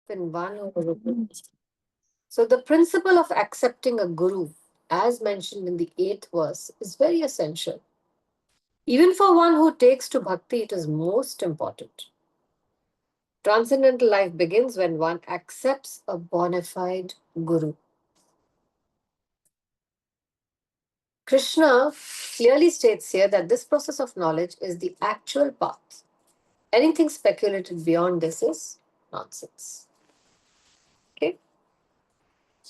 when one. So the principle of accepting a guru, as mentioned in the 8th verse, is very essential. Even for one who takes to bhakti, it is most important. Transcendental life begins when one accepts a bona fide guru. Krishna clearly states here that this process of knowledge is the actual path. Anything speculated beyond this is nonsense. Okay.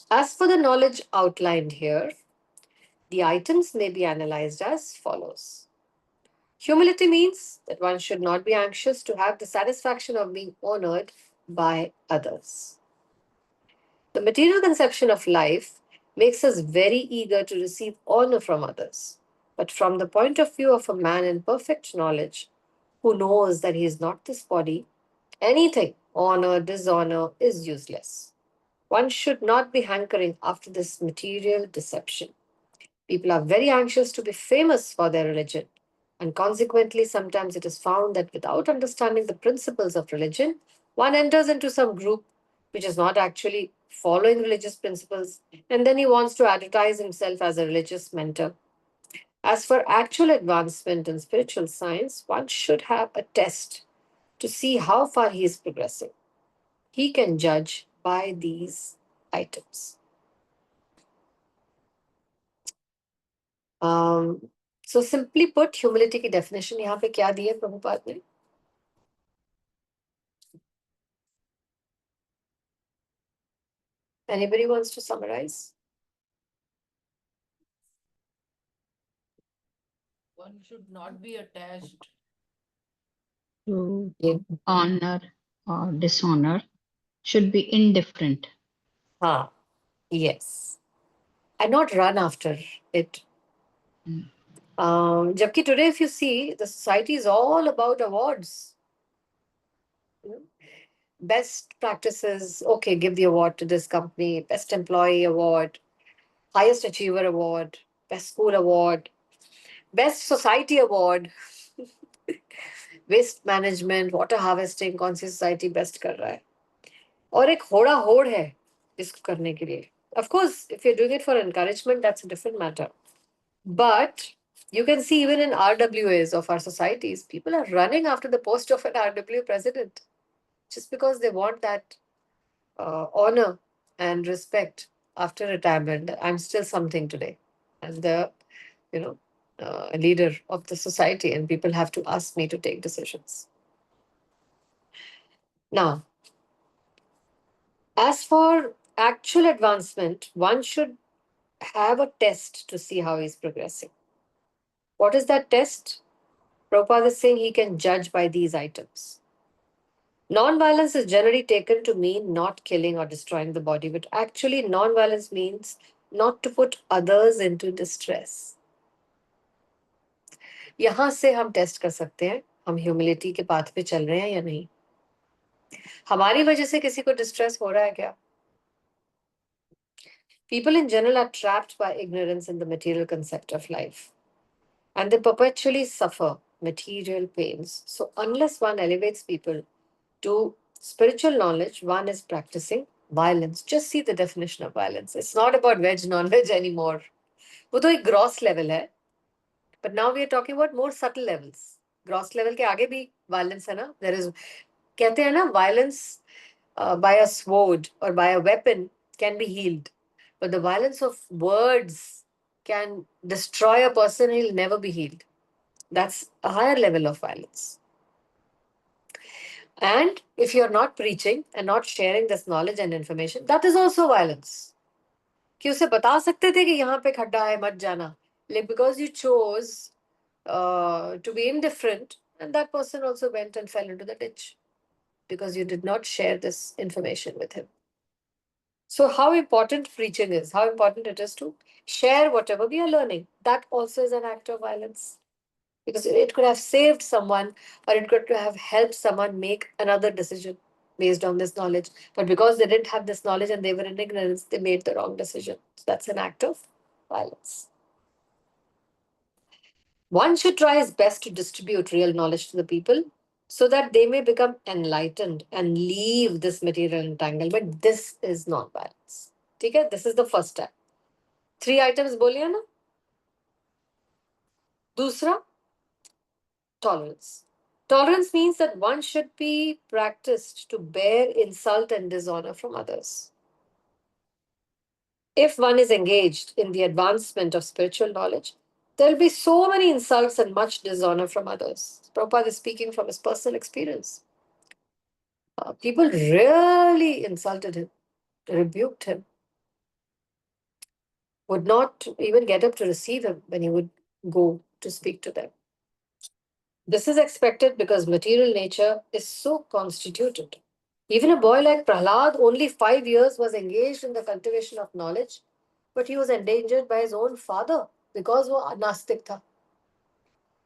As for the knowledge outlined here, the items may be analyzed as follows. Humility means that one should not be anxious to have the satisfaction of being honored by others. The material conception of life makes us very eager to receive honor from others. But from the point of view of a man in perfect knowledge, who knows that he is not this body, anything, honor, dishonor, is useless. One should not be hankering after this material deception. People are very anxious to be famous for their religion, and consequently, sometimes it is found that without understanding the principles of religion, one enters into some group which is not actually following religious principles, and then he wants to advertise himself as a religious mentor. As for actual advancement in spiritual science, one should have a test to see how far he is progressing. He can judge by these items. So simply put humility की definition यहाँ पे क्या दी है प्रभुपाद ने? Anybody wants to summarize? One should not be attached to Yeah. honor or dishonor, should be indifferent. Yes. And not run after it. Mm. Jabki today, if you see, the society is all about awards. You know, best practices, okay, give the award to this company, best employee award, highest achiever award, best school award, best society award, waste management, water harvesting, कौन सी society best कर रहा है? और एक होड़ा होड़ है इसको करने के लिए. Of course, if you're doing it for encouragement, that's a different matter. But you can see even in RWAs of our societies, people are running after the post of an RW president just because they want that honor and respect after retirement. I'm still something today as the, you know, leader of the society, and people have to ask me to take decisions. Now, as for actual advancement, one should have a test to see how he's progressing. What is that test? Prabhupada is saying he can judge by these items. Non-violence is generally taken to mean not killing or destroying the body, but actually non-violence means not to put others into distress. यहाँ से हम test कर सकते हैं हम humility के path पे चल रहे हैं या नहीं. हमारी वजह से किसी को डिस्ट्रेस हो रहा है क्या? People in general are trapped by ignorance in the material concept of life, and they perpetually suffer material pains. So, unless one elevates people to spiritual knowledge, one is practicing violence. Just see the definition of violence. It's not about veg, non-veg anymore. वो तो एक gross level है. But now we are talking about more subtle levels. Gross level के आगे भी violence है ना? There is, कहते हैं ना, violence by a sword or by a weapon can be healed. But the violence of words can destroy a person, he'll never be healed. That's a higher level of violence. And if you're not preaching and not sharing this knowledge and information, that is also violence. कि उसे बता सकते थे कि यहाँ पे खड्डा है मत जाना, like because you chose to be indifferent, and that person also went and fell into the ditch because you did not share this information with him. So, how important preaching is, how important it is to share whatever we are learning. That also is an act of violence because it could have saved someone or it could have helped someone make another decision based on this knowledge. But because they didn't have this knowledge and they were in ignorance, they made the wrong decision. So that's an act of violence. One should try his best to distribute real knowledge to the people so that they may become enlightened and leave this material entanglement. This is non-violence. Okay, this is the first step. 3 items बोलिए ना. दूसरा, tolerance. Tolerance means that one should be practiced to bear insult and dishonor from others. If one is engaged in the advancement of spiritual knowledge, there will be so many insults and much dishonor from others. Prabhupada is speaking from his personal experience. People really insulted him, rebuked him, would not even get up to receive him when he would go to speak to them. This is expected because material nature is so constituted. Even a boy like Prahlad, only 5 years, was engaged in the cultivation of knowledge, but he was endangered by his own father because वो नास्तिक था.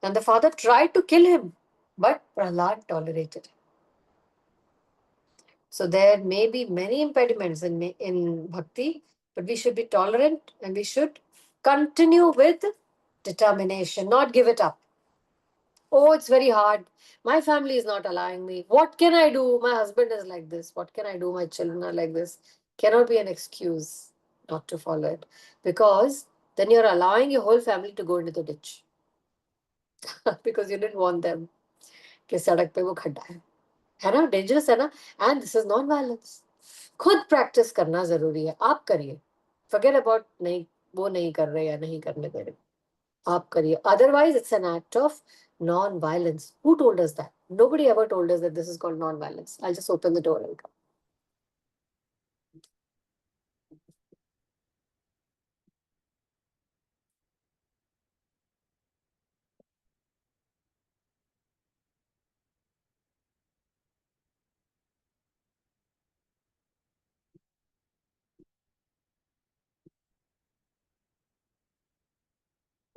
And the father tried to kill him, but Prahlad tolerated him. So there may be many impediments in bhakti, but we should be tolerant and we should continue with determination, not give it up. Oh, it's very hard. My family is not allowing me. What can I do? My husband is like this. What can I do? My children are like this. Cannot be an excuse not to follow it. Because then you're allowing your whole family to go into the ditch. Because you didn't want them. कि सड़क पे वो खड्डा है ना, dangerous है ना. And this is non violence. खुद प्रैक्टिस करना जरूरी है. आप करिए. फॉरगेट अबाउट नहीं, वो नहीं कर रहे या नहीं करने दे रहे. आप करिए. Otherwise, it's an act of non-violence. Who told us that? Nobody ever told us that this is called non-violence. I'll just open the door and come.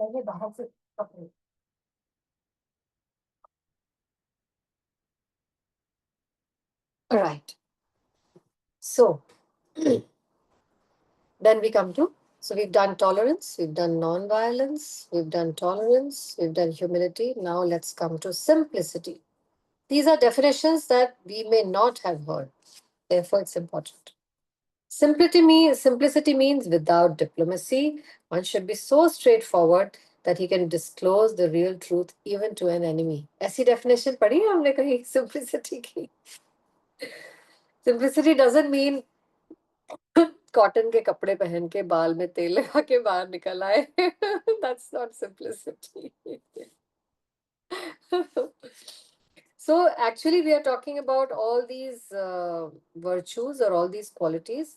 पहले बाहर से कपड़े. Right. So, then we come to, so we've done tolerance, we've done non-violence, we've done tolerance, we've done humility. Now let's come to simplicity. These are definitions that we may not have heard. Therefore, it's important. Simplicity means without diplomacy. One should be so straightforward that he can disclose the real truth even to an enemy. ऐसी definition पढ़ी है हमने कहीं simplicity की. Simplicity doesn't mean cotton के कपड़े पहन के बाल में तेल लगा के बाहर निकल आए. That's not simplicity. So actually we are talking about all these virtues or all these qualities.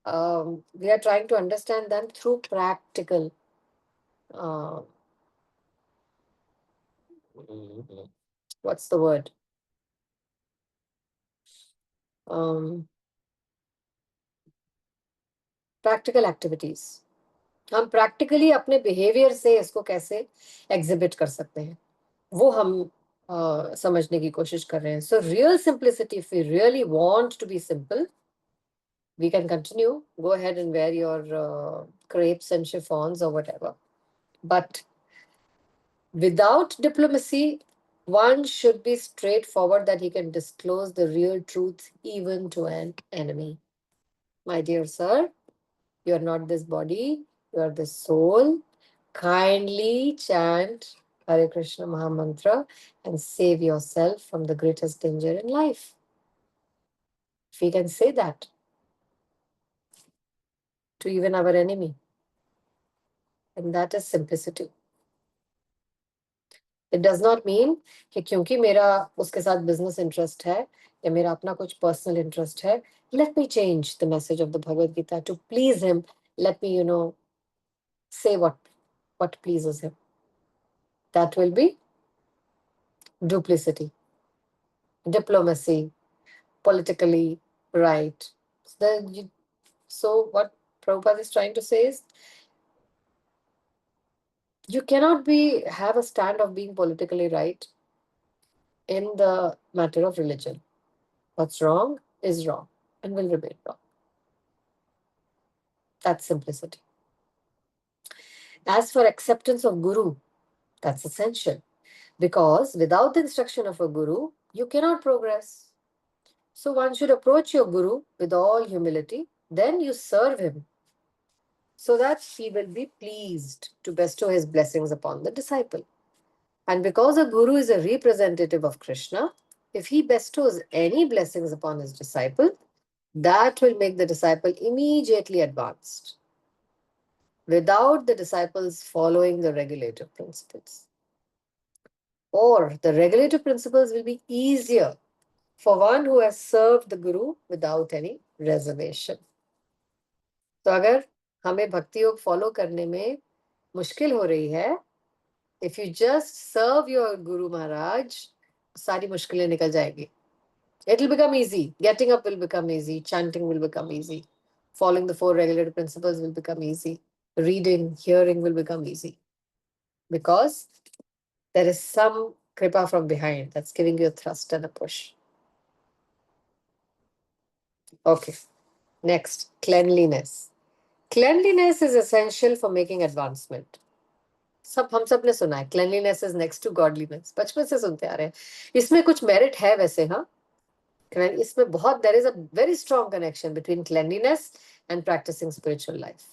We are trying to understand them through practical uh, what's the word? Practical activities. हम प्रैक्टिकली अपने behaviour से इसको कैसे exhibit कर सकते हैं, वो हम समझने की कोशिश कर रहे हैं. So real simplicity, if we really want to be simple, we can continue. Go ahead and wear your crepes and chiffons or whatever. But without diplomacy, one should be straightforward that he can disclose the real truth even to an enemy. My dear sir, you are not this body, you are the soul. Kindly chant Hare Krishna Mahamantra and save yourself from the greatest danger in life. If we can say that to even our enemy, and that is simplicity. It does not mean कि क्योंकि मेरा उसके साथ business interest है या मेरा अपना कुछ personal interest है, let me change the message of the Bhagavad Gita to please him. Let me, say what pleases him. That will be duplicity, diplomacy, politically right. So what Prabhupada is trying to say is, you cannot have a stand of being politically right in the matter of religion. What's wrong is wrong and will remain wrong. That's simplicity. As for acceptance of Guru, that's essential. Because without the instruction of a guru, you cannot progress. So one should approach your guru with all humility, then you serve him so that he will be pleased to bestow his blessings upon the disciple. And because a guru is a representative of Krishna, if he bestows any blessings upon his disciple, that will make the disciple immediately advanced without the disciples following the regulative principles. Or the regulative principles will be easier for one who has served the guru without any reservation. तो अगर हमें भक्ति योग follow करने में मुश्किल हो रही है, if you just serve your Guru Maharaj, सारी मुश्किलें निकल जाएगी. It will become easy. Getting up will become easy. Chanting will become easy. Following the 4 regulated principles will become easy. Reading, hearing will become easy. Because there is some kripa from behind that's giving you a thrust and a push. Okay. Next, cleanliness. Cleanliness is essential for making advancement. हम सब ने सुना है cleanliness is next to godliness, बचपन से सुनते आ रहे हैं. इसमें कुछ मेरिट है वैसे, हाँ. इसमें बहुत there is a very strong connection between cleanliness and practising spiritual life.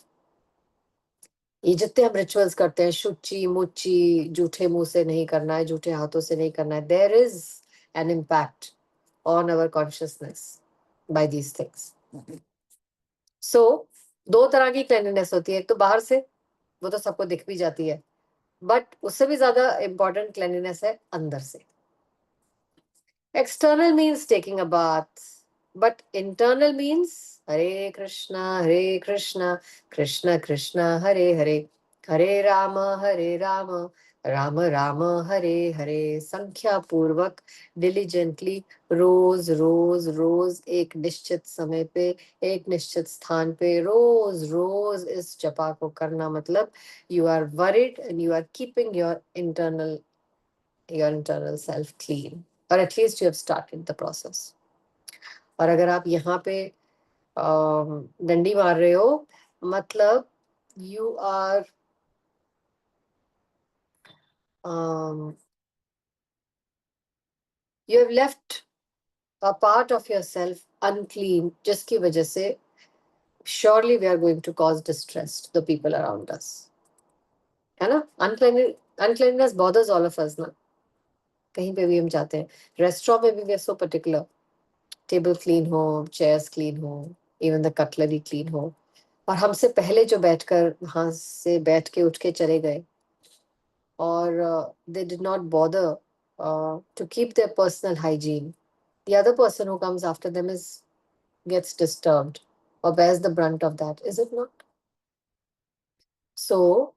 ये जितने हम रिचुअल्स करते हैं, शुचि मुच्ची, जूठे मुंह से नहीं करना है, जूठे हाथों से नहीं करना है, there is an impact on our consciousness by these things. So 2 तरह की क्लेनलीनेस होती है. एक तो बाहर से, वो तो सबको दिख भी जाती है, बट उससे भी ज्यादा इंपॉर्टेंट क्लेanliness है अंदर से. External means taking a bath, but internal means Hare Krishna Krishna Krishna Hare Hare, Hare Ram Ram Ram Hare Hare. संख्या पूर्वक डिलीजेंटली रोज रोज रोज एक निश्चित समय पे, एक निश्चित स्थान पे रोज रोज इस जपा को करना. मतलब you are worried and you are keeping your internal self clean, or at least you have started the process. और अगर आप यहाँ पे डंडी मार रहे हो, मतलब you are you have left a part of yourself unclean, जिसकी वजह से surely we are going to cause distress to the people around us. है ना? Uncleanliness bothers all of us ना. कहीं पे भी हम जाते हैं, रेस्टोरेंट में भी we are so particular. Table clean हो, चेयर्स क्लीन हो, इवन द कटलरी क्लीन हो. और हमसे पहले जो बैठकर वहां से बैठ के उठ के चले गए, और they did not bother to keep their personal hygiene, the other person who comes after them is gets disturbed or bears the brunt of that, is it not? So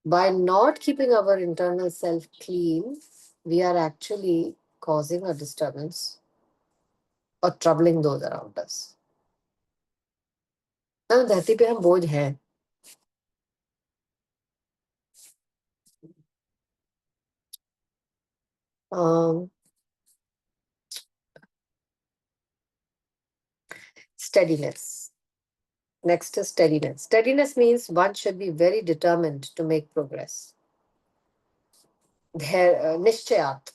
by not keeping our internal self clean, we are actually causing a disturbance or troubling those around us. धरती पे हम बोझ हैं. Steadiness. Next is steadiness. Steadiness means one should be very determined to make progress. Nishchayat.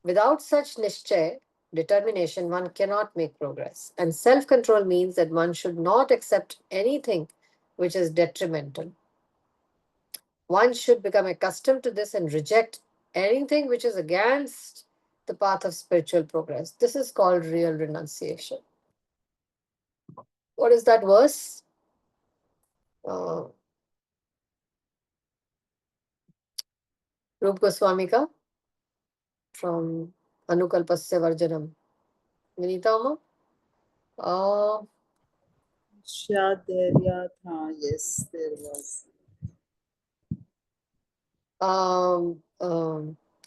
Without such nishchay, determination, one cannot make progress. And self-control means that one should not accept anything which is detrimental. One should become accustomed to this and reject anything which is against the path of spiritual progress. This is called real renunciation. What is that verse? Rup Goswami ka from Anukalpasya Varjanam. Vinita Amma? Yes, there was.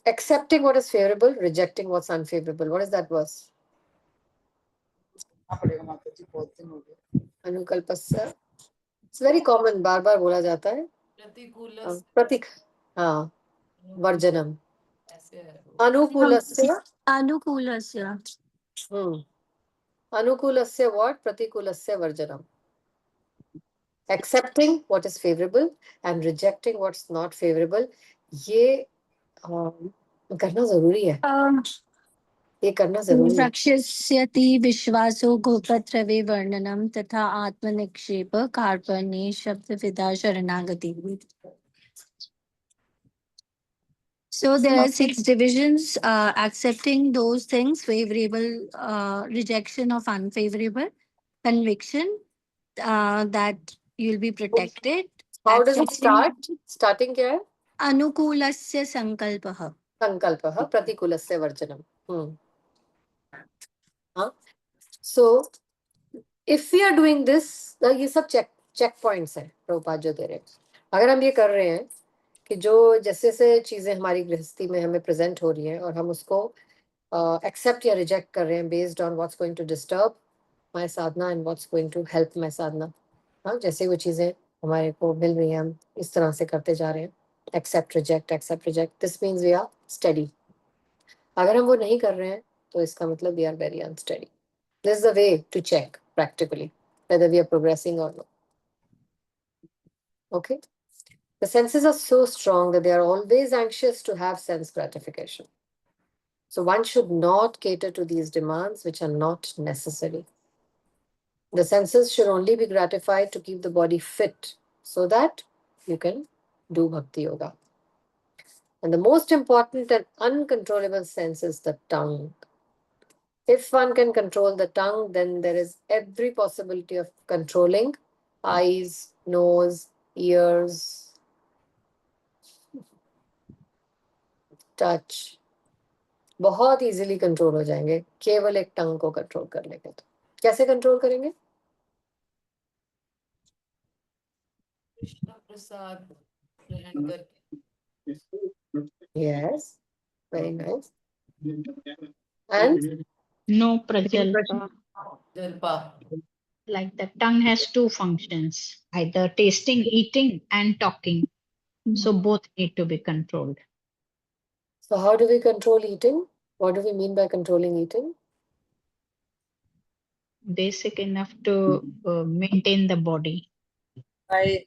Accepting what is favorable, rejecting what's unfavorable. What is that verse? Anukalpasya. It's very common. बार बार बोला जाता है. प्रतीक. हाँ. Varjanam. Anukulasya. Anukulasya what? Pratikulasya Varjanam. Accepting what is favorable and rejecting what's not favorable. ये करना जरूरी है, ये करना जरूरी है। रक्षस्यति विश्वासो गोपत्रवे वर्णनम तथा आत्मनिक्षेप कार्पण्ये शब्द विदा शरणागति. So there are 6 divisions, accepting those things, favorable, rejection of unfavorable, conviction, that you'll be protected. How does it accepting start? Starting क्या है? अनुकूलस्य संकल्पः. संकल्पः प्रतिकूलस्य वर्जनम. हाँ. So if we are doing this, ये सब check points हैं प्रभुपाद जो दे रहे हैं. अगर हम ये कर रहे हैं कि जो जैसे से चीजें हमारी गृहस्थी में हमें प्रेजेंट हो रही हैं और हम उसको एक्सेप्ट या रिजेक्ट कर रहे हैं based on what's going to disturb my sadhana and what's going to help my sadhana. हाँ, जैसे वो चीजें हमारे को मिल रही हैं हम इस तरह से करते जा रहे हैं. Accept reject, this means we are study. अगर हम वो नहीं कर रहे हैं तो इसका मतलब we are very unstudy. This is the way to check practically whether we are progressing or not. Okay. The senses are so strong that they are always anxious to have sense gratification. So one should not cater to these demands which are not necessary. The senses should only be gratified to keep the body fit so that you can do bhakti yoga. And the most important and uncontrollable sense is the tongue. If one can control the tongue, then there is every possibility of controlling eyes, nose, ears, touch. बहुत easily control हो जाएंगे केवल एक टंग को control कर लेंगे तो. कैसे कंट्रोल करेंगे? कृष्ण प्रसाद ग्रहण करके. Yes, very nice. And No prajalpa. Jalpa. Like the tongue has two functions, either tasting, eating, and talking. So both need to be controlled. so how do we control eating? What do we mean by controlling eating? Basic enough to maintain the body. By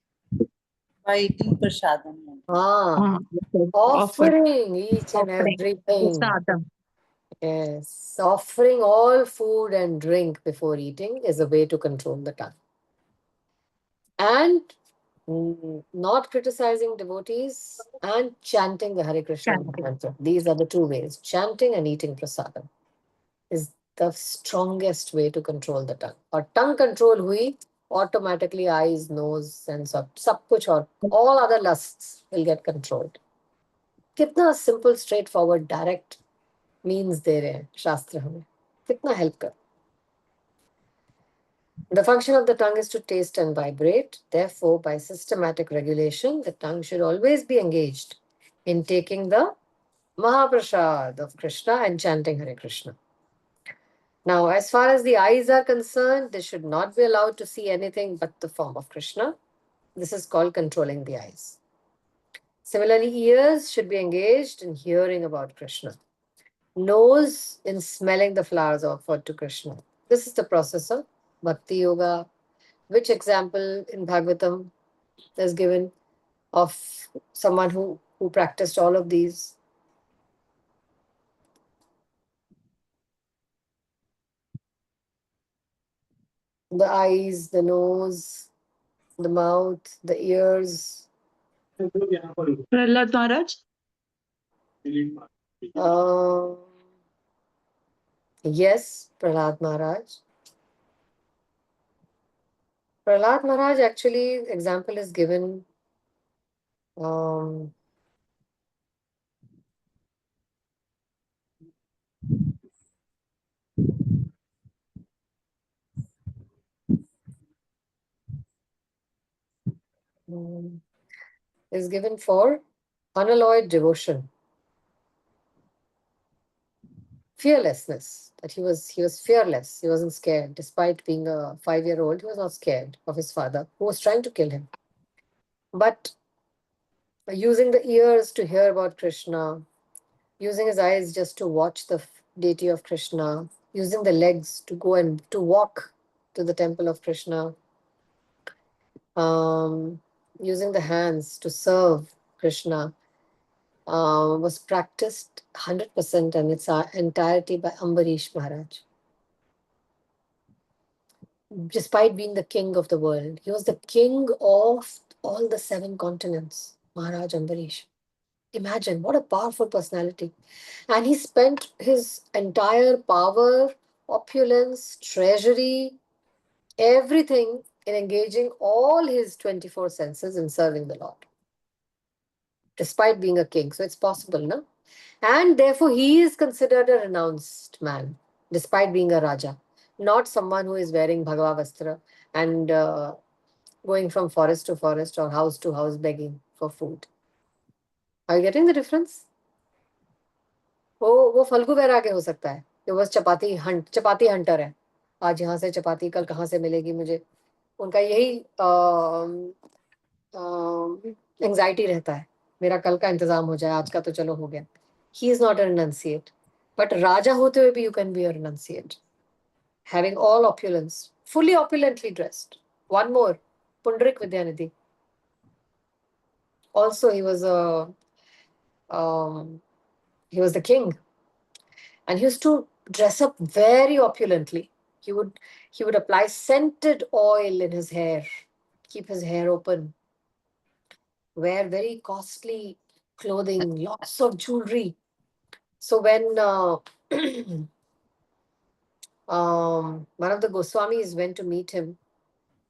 eating prasadam. Ah, offering each and everything. Prasadam. Yes, offering all food and drink before eating is a way to control the tongue. And not criticizing devotees and chanting the Hare Krishna mantra. These are the two ways. Chanting and eating prasadam is the strongest way to control the tongue. Or tongue control hui, automatically eyes, nose, sense of sab kuch aur all other lusts will get controlled. कितना simple, straightforward, direct means दे रहे हैं शास्त्र हमें. कितना help कर. The function of the tongue is to taste and vibrate. Therefore, by systematic regulation, the tongue should always be engaged in taking the Mahaprasad of Krishna and chanting Hare Krishna. Now, as far as the eyes are concerned, they should not be allowed to see anything but the form of Krishna. This is called controlling the eyes. Similarly, ears should be engaged in hearing about Krishna. Nose in smelling the flowers offered to Krishna. This is the process of Bhakti Yoga. Which example in Bhagavatam is given of someone who practiced all of these? The eyes, the nose, the mouth, the ears. Prahlad Maharaj. Yes, Prahlad Maharaj. Prahlad Maharaj, actually, example is given is given for unalloyed devotion, fearlessness. That he was fearless. He wasn't scared, despite being a 5-year-old. He was not scared of his father, who was trying to kill him. But using the ears to hear about Krishna, using his eyes just to watch the deity of Krishna, using the legs to go and to walk to the temple of Krishna, using the hands to serve Krishna. was practiced 100% in its entirety by Ambarish Maharaj. Despite being the king of the world, he was the king of all the 7 continents, Maharaj Ambarish. Imagine what a powerful personality. And he spent his entire power, opulence, treasury, everything in engaging all his 24 senses in serving the Lord, despite being a king. So it's possible, no? And therefore, he is considered a renounced man, despite being a Raja, not someone who is wearing Bhagava Vastra and going from forest to forest or house to house begging for food. Are you getting the difference? वो फल्गु वैराग्य हो सकता है, वो बस चपाती Hunter है, आज यहाँ से चपाती कल कहाँ से मिलेगी मुझे, उनका यही एंजाइटी रहता है, मेरा कल का इंतजाम हो जाए, आज का तो चलो हो गया. He is not a renunciate, but राजा होते हुए भी you can be a renunciate, having all opulence, fully opulently dressed. One more, Pundrik Vidyanidhi. Also, he was the king, and he used to dress up very opulently. He would apply scented oil in his hair, keep his hair open, wear very costly clothing, lots of jewelry. So when one of the Goswamis went to meet him,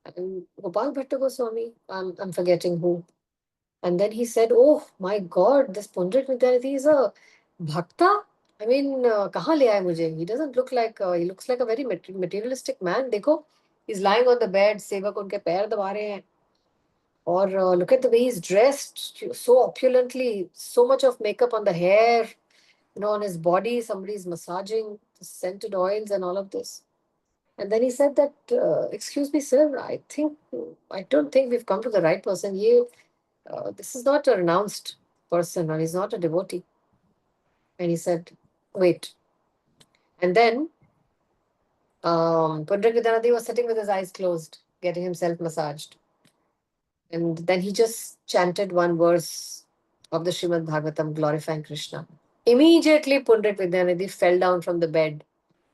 and Gopal Bhatta Goswami, I'm forgetting who. And then he said, "Oh my God, this Pundrik Vidyanidhi is a bhakta. I mean, kahan le aaye mujhe? He doesn't look like, he looks like a very materialistic man. Dekho, he's lying on the bed, sevak unke pair daba rahe hain. Or look at the way he's dressed, so opulently, so much of makeup on the hair, on his body, somebody's massaging the scented oils and all of this." And then he said that, "Excuse me, sir, I don't think we've come to the right person. This is not a renounced person, or he's not a devotee." And he said, "Wait." And then Pundrik Vidyanidhi was sitting with his eyes closed, getting himself massaged. And then he just chanted one verse of the Srimad Bhagavatam glorifying Krishna. Immediately, Pundrik Vidyanidhi fell down from the bed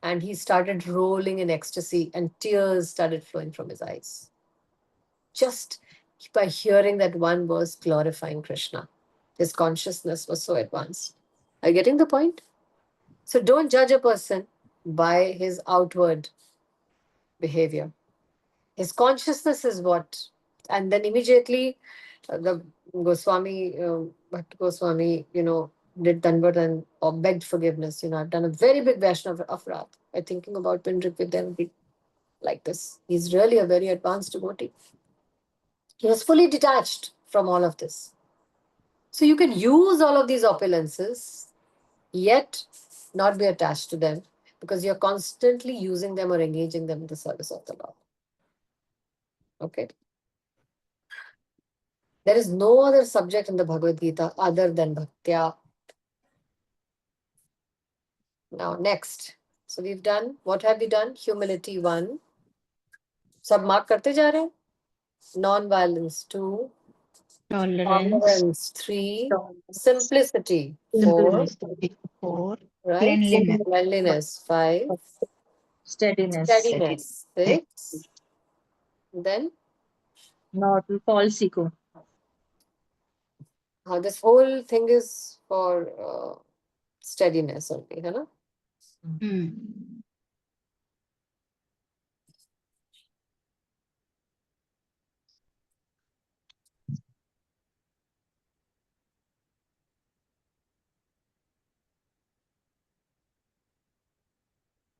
and he started rolling in ecstasy, and tears started flowing from his eyes, just by hearing that one verse glorifying Krishna. His consciousness was so advanced. Are you getting the point? So don't judge a person by his outward behavior. His consciousness is what. And then immediately the Goswami, Bhatta Goswami, did Danvat and or begged forgiveness. I've done a very big Vaishnava aparadh by thinking about Pundrik Vidyanidhi like this. He's really a very advanced devotee. He was fully detached from all of this. So you can use all of these opulences, yet not be attached to them, because you're constantly using them or engaging them in the service of the Lord. Okay? There is no other subject in the Bhagavad Gita other than Bhaktya. Now, next. So we've done, what have we done? Humility 1. Sab mark karte ja rahe hain? Non-violence 2. Tolerance. Tolerance 3. Simplicity 4. Simplicity 4. Right? Cleanliness. Cleanliness 5. Steadiness. Steadiness 6. Then Not false ego. this whole thing is for steadiness only, है ना? Hmm.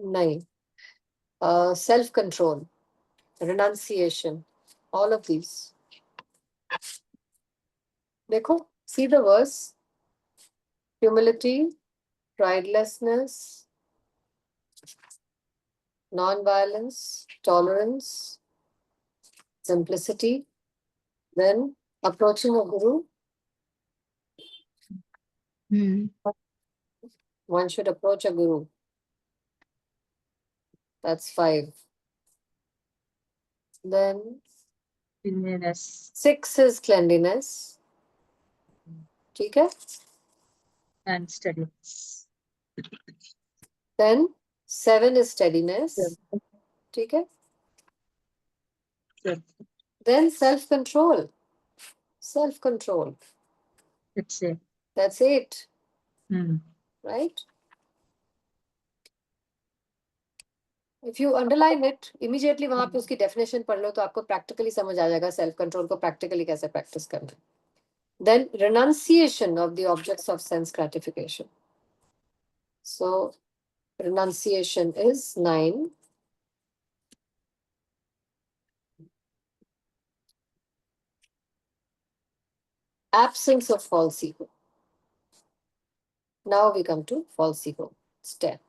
नहीं. Self-control, renunciation, all of these. देखो, see the verse. Humility, pridelessness, non-violence, tolerance, simplicity. Then approaching a guru. Hmm. One should approach a guru. That's 5. Then Cleanliness. 6 is cleanliness. ठीक है? And steadiness. Then 7 is steadiness. ठीक है? Yes. Then self-control. Self-control. It's a. That's 8, Hmm. right? If you underline it, immediately वहां पे उसकी definition पढ़ लो तो आपको practically समझ आ जाएगा self-control को practically कैसे practice करना है. Then renunciation of the objects of sense gratification. So renunciation is 9. Absence of false ego. Now we come to false ego. It's 10.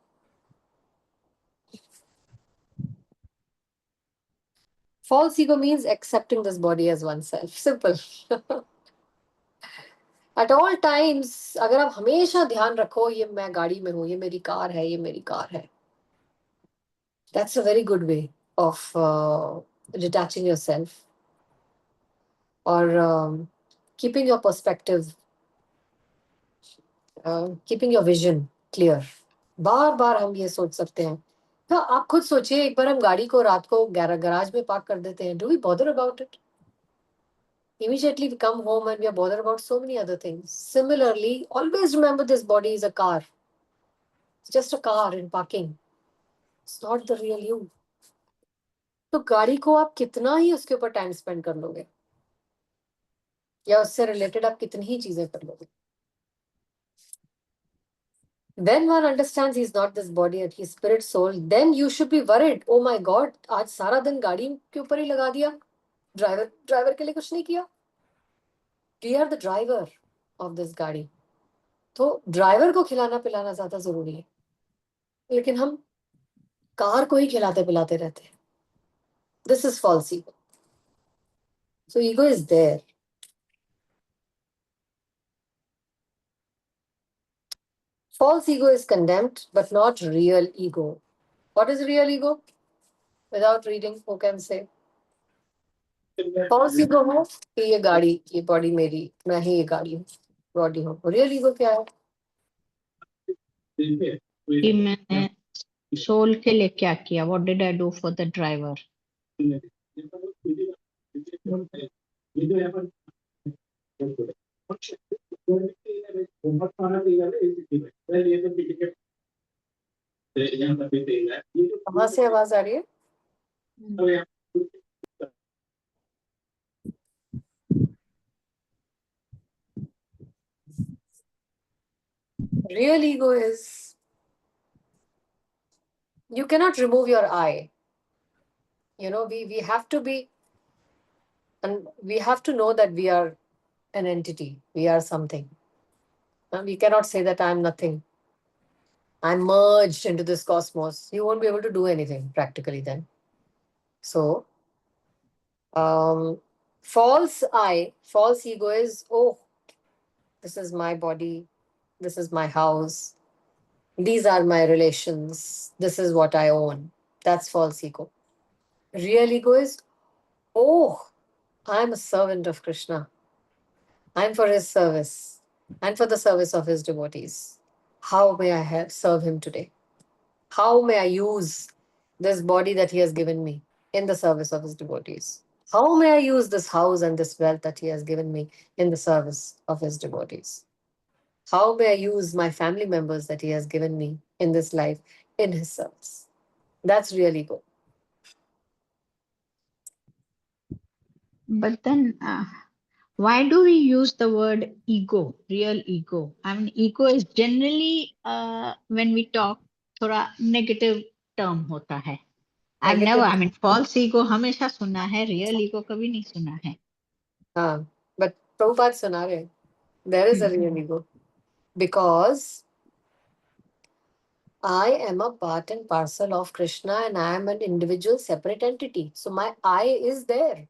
False ego means accepting this body as oneself. Simple. At all times, अगर आप हमेशा ध्यान रखो ये मैं गाड़ी में हूँ, ये मेरी कार है, ये मेरी कार है. That's a very good way of detaching yourself or keeping your perspective, keeping your vision clear. बार बार हम ये सोच सकते हैं. तो आप खुद सोचिए, एक बार हम गाड़ी को रात को गैराज में पार्क कर देते हैं. Do we bother about it? Immediately we come home and we are bothered about so many other things. Similarly, always remember this body is a car. It's just a car in parking. It's not the real you. तो गाड़ी को आप कितना ही उसके ऊपर time spend कर लोगे या उससे रिलेटेड आप कितनी ही चीजें कर लोगे. When one understands he's not this body and he's spirit soul, then you should be worried. Oh my God, आज सारा दिन गाड़ी के ऊपर ही लगा दिया. ड्राइवर के लिए कुछ नहीं किया. We are the driver of this गाड़ी. तो ड्राइवर को खिलाना पिलाना ज्यादा जरूरी है, लेकिन हम कार को ही खिलाते पिलाते रहते हैं. This is false ego. So ego is there. False ego is condemned, but not real ego. What is real ego? Without reading, who can say? False ego हो कि ये गाड़ी, ये बॉडी मेरी, मैं ही ये गाड़ी हूँ, बॉडी हूँ. रियल ईगो क्या है? कि मैंने सोल के लिए क्या किया, what did I do for the driver. कहाँ से आवाज आ रही है? Real ego is, you cannot remove your I. You know, we have to be, and we have to know that we are an entity, we are something. And we cannot say that I'm nothing. I'm merged into this cosmos. You won't be able to do anything practically then. So, false I, false ego is, oh, this is my body, this is my house, these are my relations, this is what I own. That's false ego. Real ego is, oh, I'm a servant of Krishna. I'm for his service and for the service of his devotees. How may I serve him today? How may I use this body that he has given me in the service of his devotees? How may I use this house and this wealth that he has given me in the service of his devotees? How may I use my family members that he has given me in this life in his service? That's real ego. But then why do we use the word ego, real ego? I mean, ego is generally when we talk थोड़ा negative term होता है. I've Negative. never, I mean, false ego हमेशा सुना है, real ego कभी नहीं सुना है. But Prabhupada सुना रहे, there is a real ego. Because I am a part and parcel of Krishna and I am an individual separate entity. So my I is there.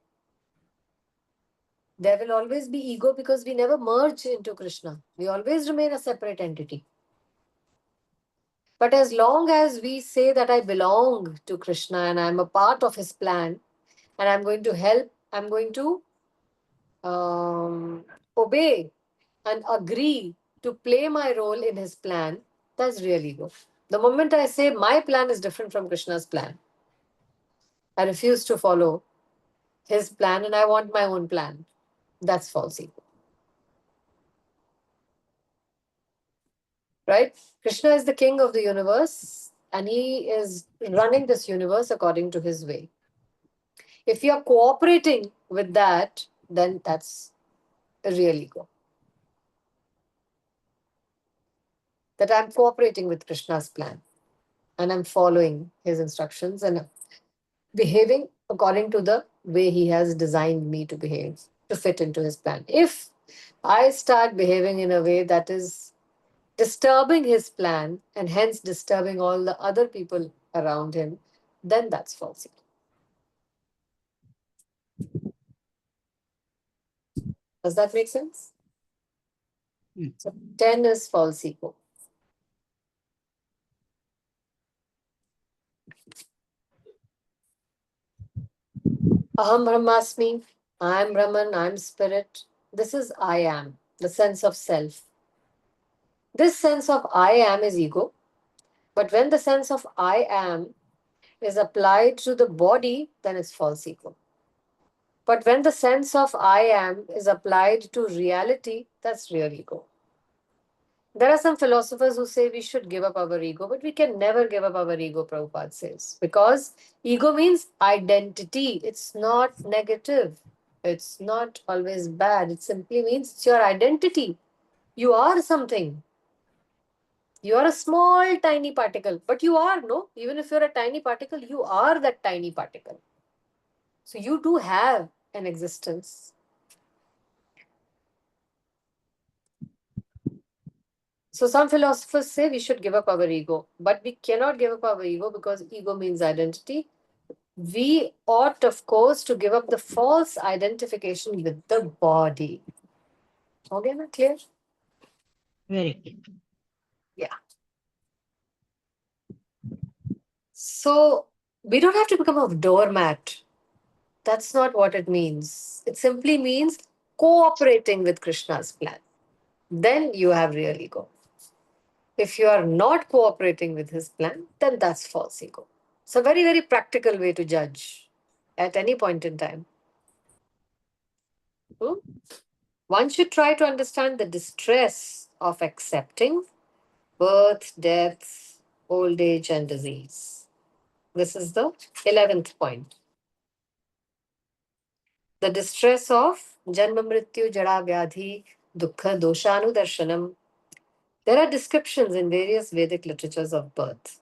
There will always be ego because we never merge into Krishna. We always remain a separate entity. But as long as we say that I belong to Krishna and I'm a part of his plan and I'm going to help, I'm going to obey and agree to play my role in his plan, that's real ego. The moment I say my plan is different from Krishna's plan, I refuse to follow his plan and I want my own plan, that's false ego. Right? Krishna is the king of the universe and he is running this universe according to his way. If you are cooperating with that, then that's a real ego. That I'm cooperating with Krishna's plan and I'm following his instructions and behaving according to the way he has designed me to behave to fit into his plan. If I start behaving in a way that is disturbing his plan and hence disturbing all the other people around him, then that's false ego. Does that make sense? So 10 is false ego. Aham Brahmasmi, I am Brahman, I am spirit. This is I am, the sense of self. This sense of I am is ego. But when the sense of I am is applied to the body, then it's false ego. But when the sense of I am is applied to reality, that's real ego. There are some philosophers who say we should give up our ego, but we can never give up our ego, Prabhupada says, because ego means identity. It's not negative. It's not always bad. It simply means it's your identity. You are something. You are a small, tiny particle, but you are, no? Even if you're a tiny particle, you are that tiny particle. So you do have an existence. So some philosophers say we should give up our ego, but we cannot give up our ego because ego means identity. We ought, of course, to give up the false identification with the body. Okay, na clear? Very clear. So we don't have to become a doormat. That's not what it means. It simply means cooperating with Krishna's plan. Then you have real ego. If you are not cooperating with his plan, then that's false ego. It's a very, very practical way to judge at any point in time. One should try to understand the distress of accepting birth, death, old age, and disease. This is the 11th point. The distress of Janma Mrityu Jara Vyadhi Dukkha Doshanudarshanam. There are descriptions in various Vedic literatures of birth.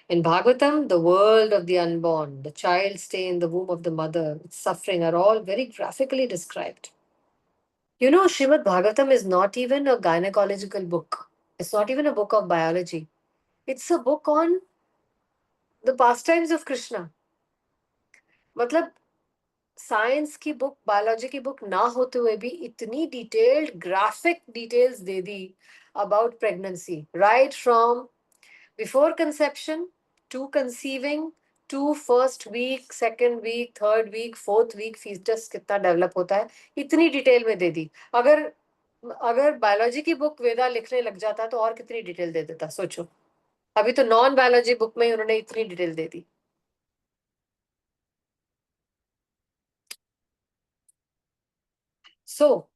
In Bhagavatam, the world of the unborn, the child stay in the womb of the mother, its suffering are all very graphically described. You know, Srimad Bhagavatam is not even a gynecological book. It's not even a book of biology. It's a book on the pastimes of Krishna. मतलब science की book biology की book ना होते हुए भी इतनी detailed graphic details दे दी about pregnancy right from before conception to conceiving to first week, second week, third week, fourth week foetus कितना डेवलप होता है इतनी डिटेल में दे दी. अगर अगर बायोलॉजी की बुक वेदा लिखने लग जाता तो और कितनी डिटेल दे देता सोचो. अभी तो नॉन बायोलॉजी बुक में ही उन्होंने इतनी detail they the. So,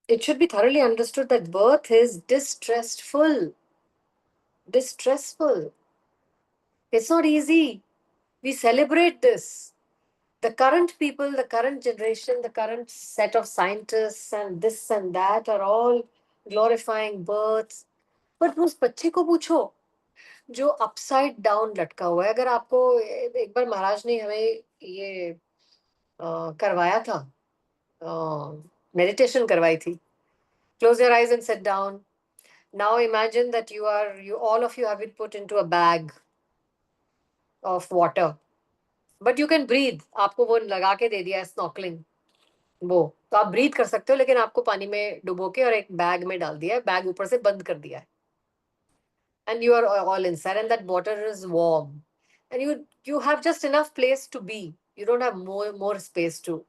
it should be thoroughly understood that birth is distressful. Distressful. It's not easy. We celebrate this. The current people, the current generation, the current set of scientists and this and that are all glorifying births. But उस बच्चे को पूछो जो upside down लटका हुआ है. अगर आपको एक बार महाराज ने हमें ये करवाया था, मेडिटेशन करवाई थी. Close your eyes and sit down. Now imagine that all of you have been put into a bag of water. But you can breathe. आपको वो लगा के दे दिया है snorkeling. वो तो आप breathe कर सकते हो लेकिन आपको पानी में डुबो के और एक बैग में डाल दिया है. बैग ऊपर से बंद कर दिया है. And you are all inside and that water is warm. And you have just enough place to be. You don't have more space to.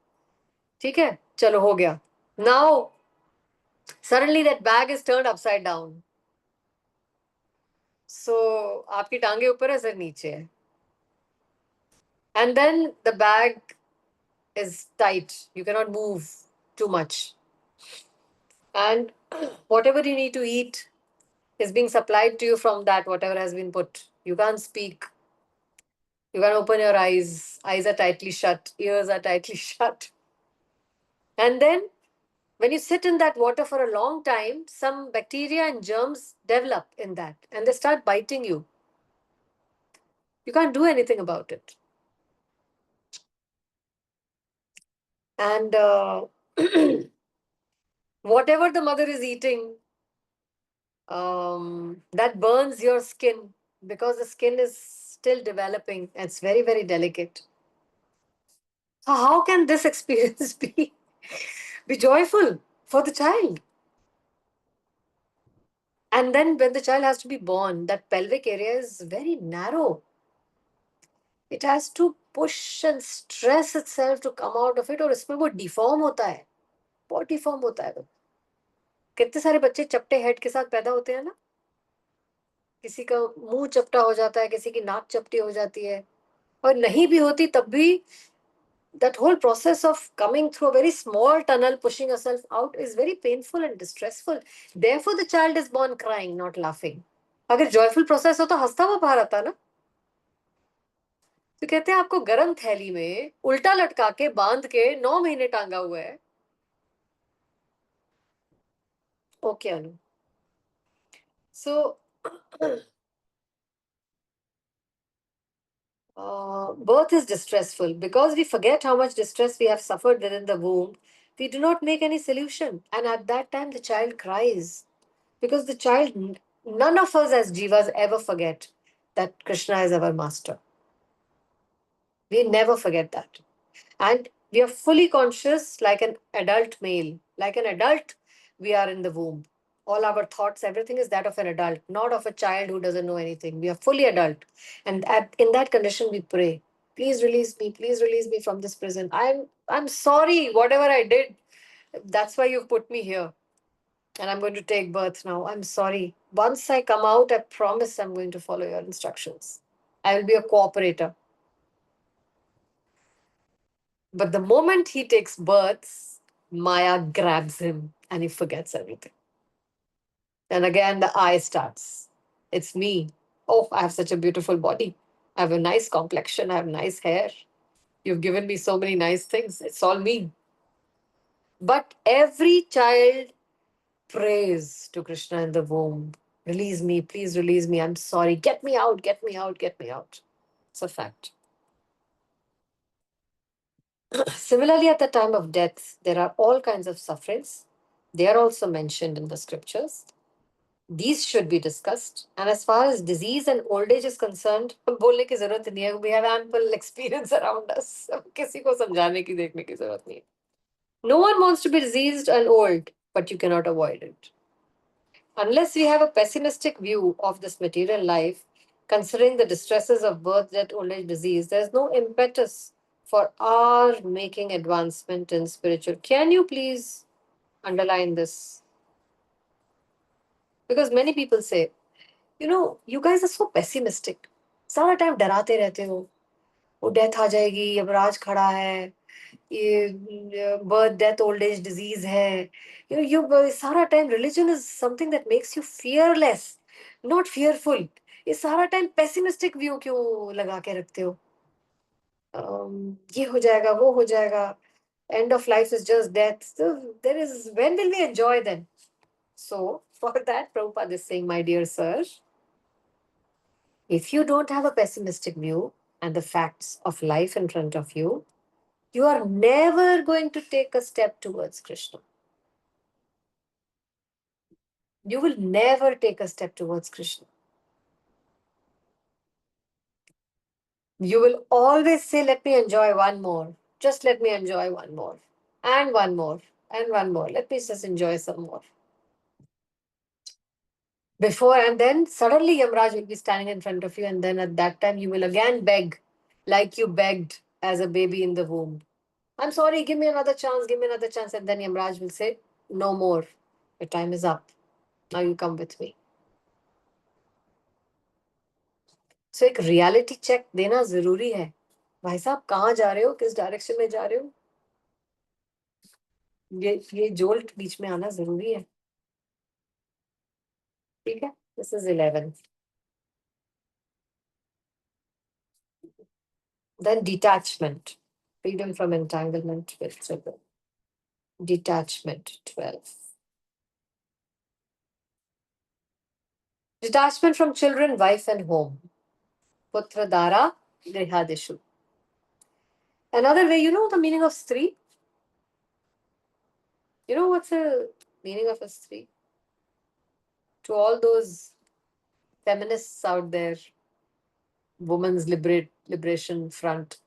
ठीक है? चलो हो गया. Now Suddenly that bag is turned upside down. So आपकी टांगे ऊपर है, सिर नीचे है. And then the bag is tight. You cannot move too much. And whatever you need to eat is being supplied to you from that, whatever has been put. You can't speak. You can't open your eyes. Eyes are tightly shut. Ears are tightly shut. And then when you sit in that water for a long time, some bacteria and germs develop in that and they start biting you. You can't do anything about it. And whatever the mother is eating, that burns your skin because the skin is still developing. It's very, very delicate. So how can this experience be joyful for the child? And then when the child has to be born, that pelvic area is very narrow. It has to push and stress itself to come out of it, और इसमें वो deform होता है, बहुत deform होता है वो. कितने सारे बच्चे चपटे हेड के साथ पैदा होते हैं ना. किसी का मुंह चपटा हो जाता है, किसी की नाक चपटी हो जाती है, और नहीं भी होती तब भी that whole process of coming through a very small tunnel, pushing yourself out, is very painful and distressful. Therefore, the child is born crying, not laughing. अगर joyful process हो तो हंसता हुआ बाहर आता ना. तो कहते हैं आपको गरम थैली में उल्टा लटका के बांध के 9 महीने टांगा हुआ है. Okay Anu. So birth is distressful because we forget how much distress we have suffered within the womb. We do not make any solution, and at that time the child cries because the child, none of us as jivas ever forget that Krishna is our master. We never forget that. And we are fully conscious like an adult male. Like an adult, we are in the womb. All our thoughts, everything is that of an adult, not of a child who doesn't know anything. We are fully adult. And in that condition, we pray, please release me from this prison. I'm sorry, whatever I did. That's why you've put me here. And I'm going to take birth now. I'm sorry. Once I come out, I promise I'm going to follow your instructions. I will be a cooperator. But the moment he takes birth, Maya grabs him and he forgets everything. And again, the eye starts. It's me. Oh, I have such a beautiful body. I have a nice complexion. I have nice hair. You've given me so many nice things. It's all me. But every child prays to Krishna in the womb. Release me, please release me. I'm sorry. Get me out, get me out, get me out. It's a fact. Similarly, at the time of death, there are all kinds of sufferings. They are also mentioned in the scriptures. These should be discussed. And as far as disease and old age is concerned, बोलने की जरूरत नहीं है. We have ample experience around us. किसी को समझाने की देखने की जरूरत नहीं है. No one wants to be diseased and old, but you cannot avoid it. Unless we have a pessimistic view of this material life, considering the distresses of birth, death, old age, disease, there's no impetus for our making advancement in spiritual. Can you please underline this? Because many people say, you guys are so pessimistic. सारा time डराते रहते हो. वो death आ जाएगी, यमराज खड़ा है, ये birth death old age disease है. You सारा time religion is something that makes you fearless, not fearful. ये सारा टाइम pessimistic view क्यों लगा के रखते हो? ये हो जाएगा, वो हो जाएगा. End of life is just death. So when will we enjoy then? So for that, Prabhupada is saying, my dear sir, if you don't have a pessimistic view and the facts of life in front of you, you are never going to take a step towards Krishna. You will never take a step towards Krishna. You will always say, let me enjoy one more. Just let me enjoy one more. And one more. And one more. Let me just enjoy some more. Before and then suddenly Yamraj will be standing in front of you, and then at that time you will again beg, like you begged as a baby in the womb. I'm sorry, give me another chance, give me another chance. And then Yamraj will say, no more. your time is up. Now you come with me. So एक reality check देना जरूरी है. भाई साहब कहाँ जा रहे हो, किस डायरेक्शन में जा रहे हो, ये जोल्ट बीच में आना जरूरी है. ठीक है. This is 11. Then detachment, freedom from entanglement with children. Detachment, 12. Detachment from children, wife and home. Putra dara grihadishu. Another way, you know the meaning of stree? You know what's the meaning of a stree? To all those feminists out there, women's liberation front.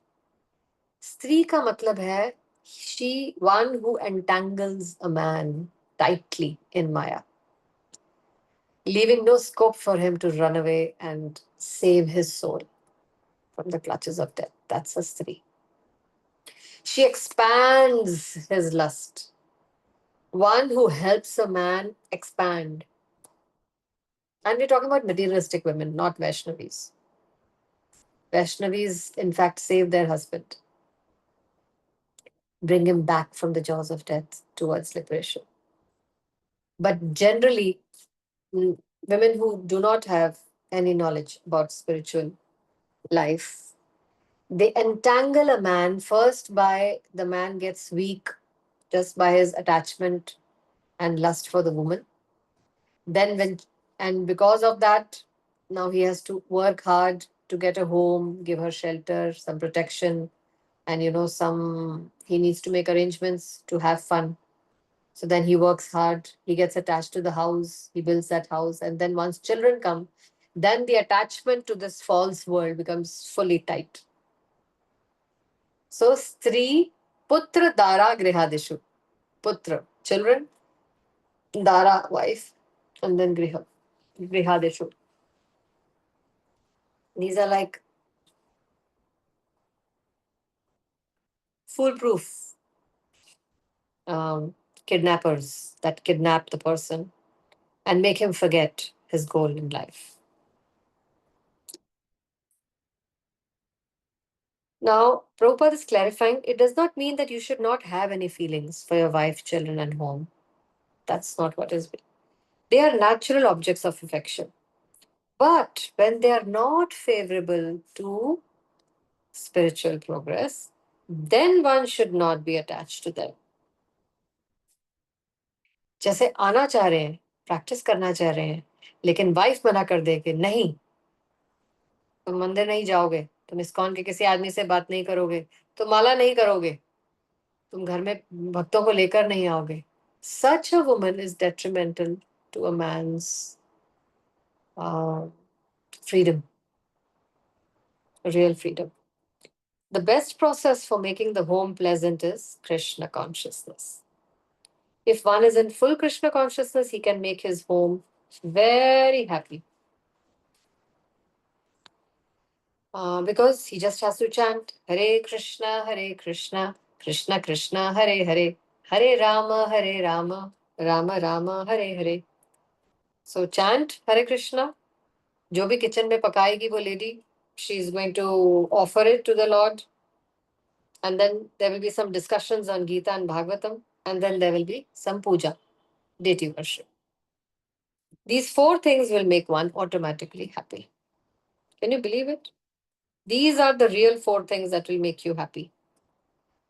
Stree ka matlab hai, she, one who entangles a man tightly in Maya, leaving no scope for him to run away and save his soul from the clutches of death. That's a stree. She expands his lust. One who helps a man expand. And we're talking about materialistic women, not Vaishnavis. Vaishnavis, in fact, save their husband, bring him back from the jaws of death towards liberation. But generally, women who do not have any knowledge about spiritual life, they entangle a man first by the man gets weak just by his attachment and lust for the woman. Then and because of that, now he has to work hard to get a home, give her shelter, some protection, and he needs to make arrangements to have fun. So then he works hard, he gets attached to the house, he builds that house, and then once children come, then the attachment to this false world becomes fully tight. So Stree, Putra Dara Grihadishu. Putra, children, Dara, wife, and then Grihadishu. These are like foolproof kidnappers that kidnap the person and make him forget his goal in life. Now, Prabhupada is clarifying, it does not mean that you should not have any feelings for your wife, children, and home. That's not what is. They are natural objects of affection. But when they are not favorable to spiritual progress, then one should not be attached to them. जैसे आना चाह रहे हैं, practice करना चाह रहे हैं, लेकिन वाइफ मना कर दे कि नहीं, तुम मंदिर नहीं जाओगे, तुम इस्कॉन के किसी आदमी से बात नहीं करोगे, तुम माला नहीं करोगे, तुम घर में भक्तों को लेकर नहीं आओगे. Such a woman is detrimental to a man's freedom, real freedom. The best process for making the home pleasant is Krishna consciousness. If one is in full Krishna consciousness, he can make his home very happy. Because he just has to chant Hare Krishna, Krishna Krishna, Hare Hare, Hare Rama, Rama Rama, Hare Hare. So chant Hare Krishna. जो भी kitchen में पकाएगी वो lady, she is going to offer it to the Lord. And then there will be some discussions on Gita and Bhagavatam. And then there will be some puja, deity worship. These 4 things will make one automatically happy. Can you believe it? These are the real 4 things that will make you happy.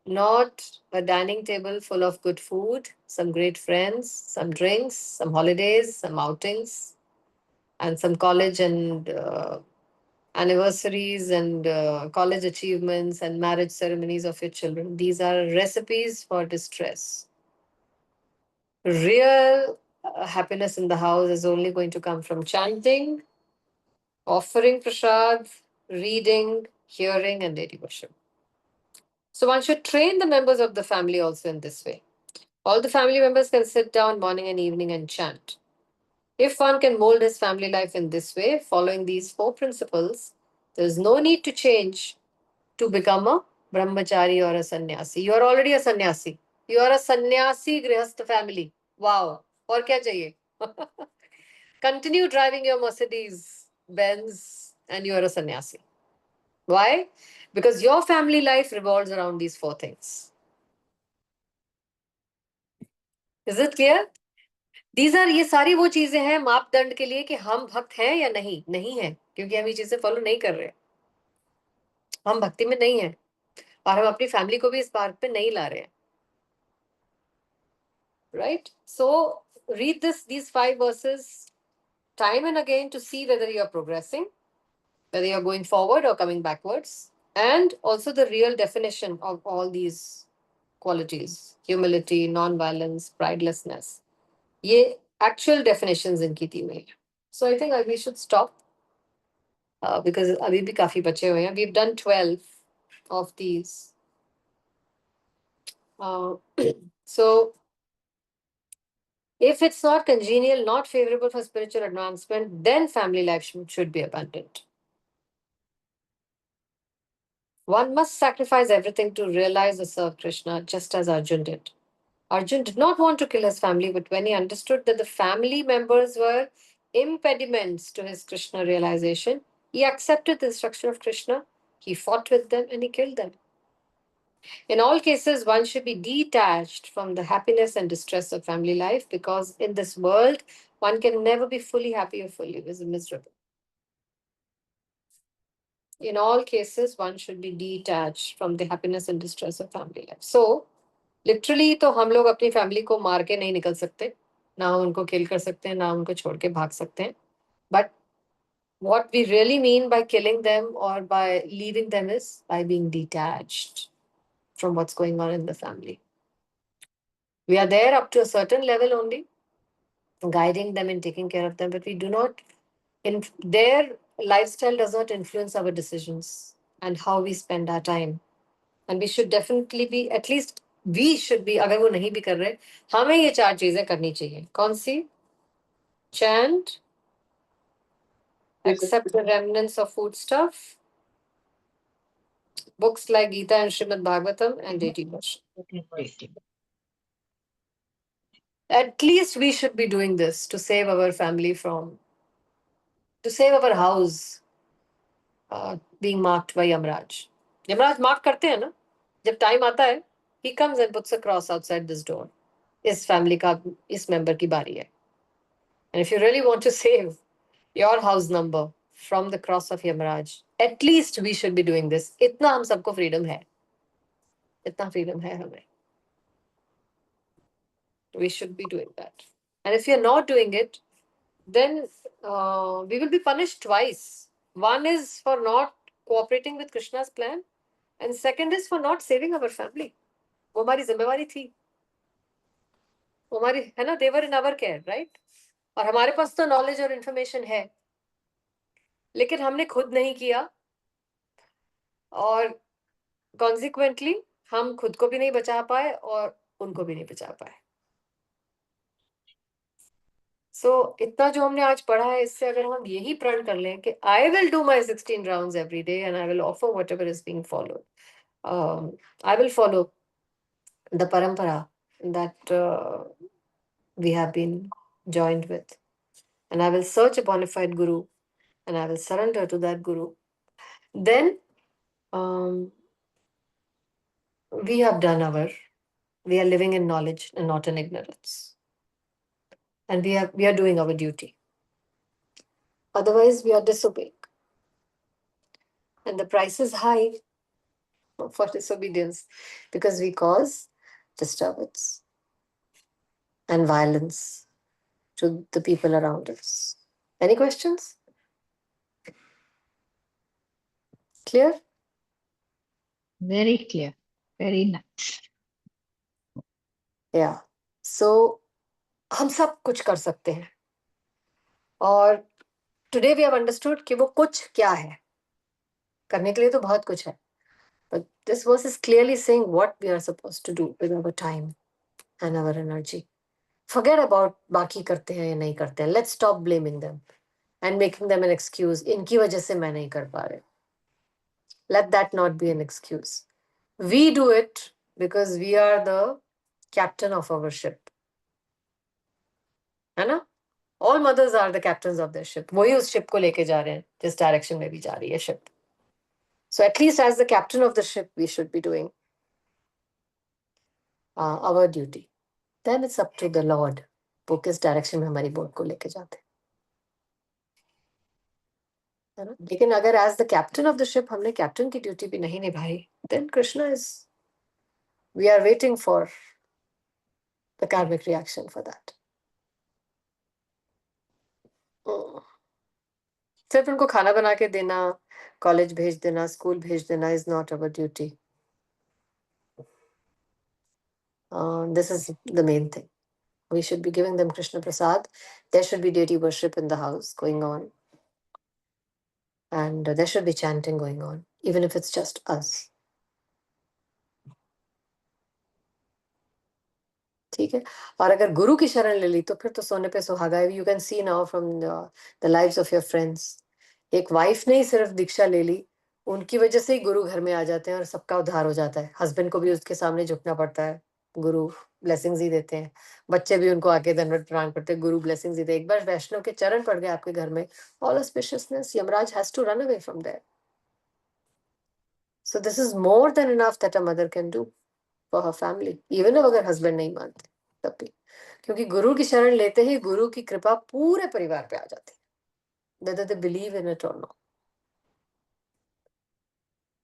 Not a dining table full of good food, some great friends, some drinks, some holidays, some outings, and some college and anniversaries and college achievements and marriage ceremonies of your children. These are recipes for distress. Real happiness in the house is only going to come from chanting, offering prasad, reading, hearing, and deity worship. So one should train the members of the family also in this way. All the family members can sit down morning and evening and chant. If one can mold his family life in this way, following these 4 principles, there is no need to change to become a brahmachari or a sannyasi. You are already a sannyasi. You are a sannyasi grihastha family. Wow. और क्या चाहिए? Continue driving your Mercedes Benz and you are a sannyasi. Why? Because your family life revolves around these four things. Is it clear? These are, ये सारी वो चीजें हैं मापदंड के लिए कि हम भक्त हैं या नहीं. नहीं है, क्योंकि हम ये चीजें फॉलो नहीं कर रहे. हम भक्ति में नहीं है और हम अपनी फैमिली को भी इस बात पे नहीं ला रहे हैं. Right? So read these 5 verses time and again to see whether you are progressing, whether you are going forward or coming backwards, and also the real definition of all these qualities: humility, non-violence, pridelessness. ये actual definitions इनकी दी हुई हैं. So I think we should stop because अभी भी काफी बचे हुए हैं. We've done 12 of these. So if it's not congenial, not favorable for spiritual advancement, then family life should be abandoned. One must sacrifice everything to realize or serve Krishna, just as Arjun did. Arjun did not want to kill his family, but when he understood that the family members were impediments to his Krishna realization, he accepted the instruction of Krishna, he fought with them, and he killed them. In all cases, one should be detached from the happiness and distress of family life, because in this world, one can never be fully happy or fully miserable. In all cases, one should be detached from the happiness and distress of family life. So, literally, तो हम लोग अपनी family को मार के नहीं निकल सकते, ना हम उनको किल कर सकते हैं, ना उनको छोड़ के भाग सकते हैं. But what we really mean by killing them or by leaving them is by being detached from what's going on in the family. We are there up to a certain level only, guiding them and taking care of them, but we do not, their lifestyle does not influence our decisions and how we spend our time. And we should definitely be, at least we should be, अगर वो नहीं भी कर रहे, हमें ये 4 चीजें करनी चाहिए. कौन सी? Chant, accept the remnants of foodstuff, books like Gita and Srimad Bhagavatam, and deity worship. At least we should be doing this to save our family from, to save our house being marked by Yamraj. Yamraj mark करते हैं ना, जब time आता है, he comes and puts a cross outside this door. इस family का, इस member की बारी है. And if you really want to save your house number from the cross of Yamraj, at least we should be doing this. इतना हम सबको freedom है. इतना freedom है हमें. We should be doing that. And if you're not doing it, then we will be punished twice. One is for not cooperating with Krishna's plan, and second is for not saving our family. वो हमारी जिम्मेवारी थी. वो हमारी है ना, they were in our care, right? और हमारे पास तो knowledge और information है, लेकिन हमने खुद नहीं किया, और consequently हम खुद को भी नहीं बचा पाए और उनको भी नहीं बचा पाए. So इतना जो हमने आज पढ़ा है, इससे अगर हम यही प्रण कर लें कि I will do my 16 rounds every day and I will offer whatever is being followed. I will follow the parampara that we have been joined with, and I will search a bona fide guru and I will surrender to that guru. Then we have done we are living in knowledge and not in ignorance. And we are doing our duty. Otherwise, we are disobeying. And the price is high for disobedience, because we cause disturbance and violence to the people around us. Any questions? Clear? Very clear. Very nice. Yeah. So, हम सब कुछ कर सकते हैं. और today we have understood कि वो कुछ क्या है. करने के लिए तो बहुत कुछ है. But this verse is clearly saying what we are supposed to do with our time and our energy. Forget about बाकी करते हैं या नहीं करते हैं. Let's stop blaming them and making them an excuse. इनकी वजह से मैं नहीं कर पा रहे. Let that not be an excuse. We do it because we are the captain of our ship. है ना? All mothers are the captains of their ship. वही उस ship को लेके जा रहे हैं जिस direction में भी जा रही है ship. So at least as the captain of the ship, we should be doing our duty. Then it's up to the Lord. वो किस direction में हमारी boat को लेके जाते हैं, है ना? लेकिन अगर as the captain of the ship हमने captain की duty भी नहीं निभाई, then Krishna is, we are waiting for the karmic reaction for that. सिर्फ उनको खाना बना के देना, कॉलेज भेज देना, स्कूल भेज देना is not our duty. This is the main thing. We should be giving them Krishna Prasad. There should be deity worship in the house going on. And there should be chanting going on, even if it's just us. ठीक है? और अगर गुरु की शरण ले ली तो फिर तो सोने पे सुहागा है. You can see now from the lives of your friends. एक वाइफ ने ही सिर्फ दीक्षा ले ली, उनकी वजह से ही गुरु घर में आ जाते हैं और सबका उद्धार हो जाता है. हस्बैंड को भी उसके सामने झुकना पड़ता है, गुरु ब्लेसिंग्स ही देते हैं. बच्चे भी उनको आके दंडवत प्रणाम करते हैं, गुरु ब्लेसिंग्स देते हैं. एक बार वैष्णव के चरण पड़ गए आपके घर में, all auspiciousness, Yamraj has to run away from there. So this is more than enough that a mother can do for her family, even if अगर हस्बैंड नहीं मानते तब भी, क्योंकि गुरु की शरण लेते ही गुरु की कृपा पूरे परिवार पे आ जाती है, whether they believe in it or not.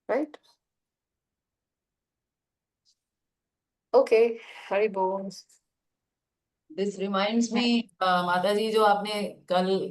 Right? Okay, Hari Bol. This reminds me, माता जी जो आपने कल